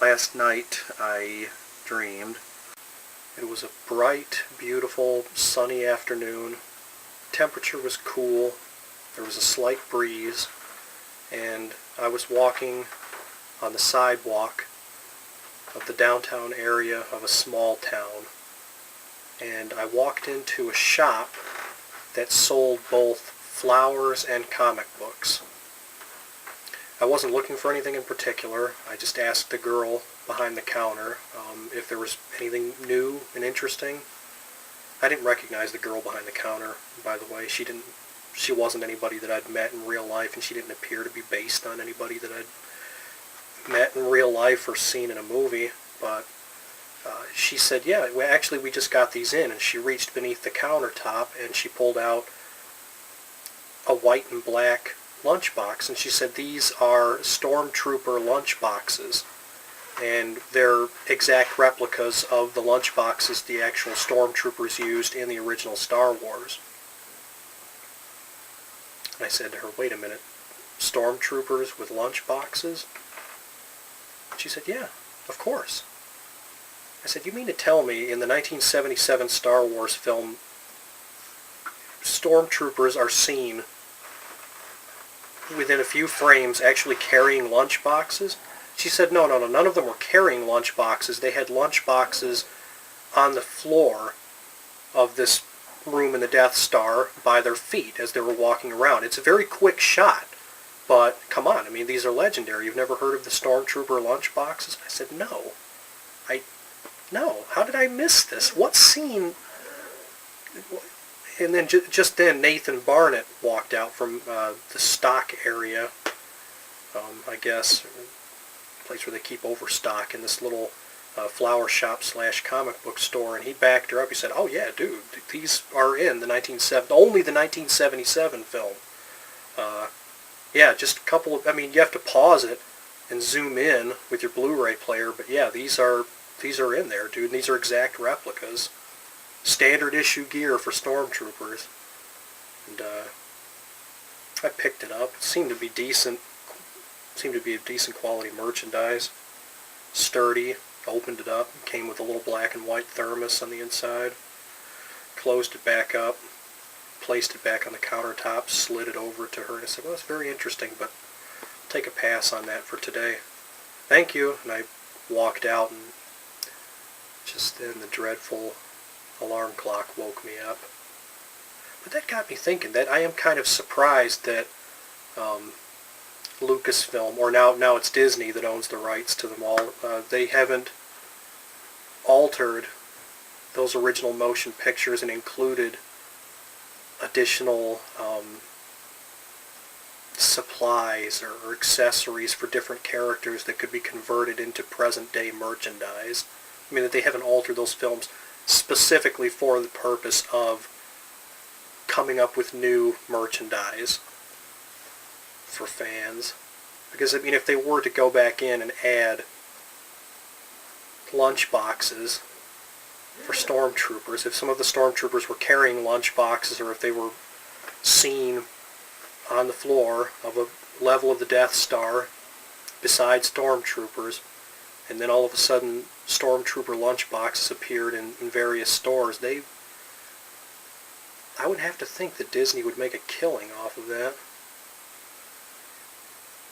Last night I dreamed. It was a bright, beautiful, sunny afternoon. Temperature was cool. There was a slight breeze, and I was walking on the sidewalk of the downtown area of a small town, and I walked into a shop that sold both flowers and comic books. I wasn't looking for anything in particular. I just asked the girl behind the counter if there was anything new and interesting. I didn't recognize the girl behind the counter, by the way. She wasn't anybody that I'd met in real life, and she didn't appear to be based on anybody that I'd met in real life or seen in a movie. But she said, yeah, actually we just got these in, and she reached beneath the countertop and she pulled out a white and black lunchbox, and she said these are Stormtrooper lunch boxes, and they're exact replicas of the lunch boxes the actual Stormtroopers used in the original Star Wars. And I said to her, wait a minute, Stormtroopers with lunch boxes? She said, yeah, of course. I said, you mean to tell me in the 1977 Star Wars film, Stormtroopers are seen within a few frames actually carrying lunch boxes? She said, no, none of them were carrying lunch boxes. They had lunch boxes on the floor of this room in the Death Star by their feet as they were walking around. It's a very quick shot, but come on, I mean, these are legendary. You've never heard of the Stormtrooper lunch boxes? I said, no. No, how did I miss this? What scene? And then just then Nathan Barnett walked out from the stock area, I guess, a place where they keep overstock in this little flower shop / comic book store, and he backed her up. He said, oh yeah, dude, these are in the only the 1977 film. Yeah, just a couple of, I mean, you have to pause it and zoom in with your Blu-ray player, but yeah, these are in there, dude, and these are exact replicas. Standard issue gear for Stormtroopers. And I picked it up. It seemed to be decent. Seemed to be a decent quality merchandise. Sturdy. Opened it up. Came with a little black and white thermos on the inside. Closed it back up. Placed it back on the countertop. Slid it over to her. And I said, well, that's very interesting, but I'll take a pass on that for today. Thank you. And I walked out, and just then the dreadful alarm clock woke me up. But that got me thinking that I am kind of surprised that Lucasfilm, or now it's Disney that owns the rights to them all, they haven't altered those original motion pictures and included additional supplies or accessories for different characters that could be converted into present-day merchandise. I mean, that they haven't altered those films specifically for the purpose of coming up with new merchandise for fans. Because, I mean, if they were to go back in and add lunch boxes for Stormtroopers, if some of the Stormtroopers were carrying lunch boxes, or if they were seen on the floor of a level of the Death Star beside Stormtroopers, and then all of a sudden Stormtrooper lunch boxes appeared in various stores, I would have to think that Disney would make a killing off of that.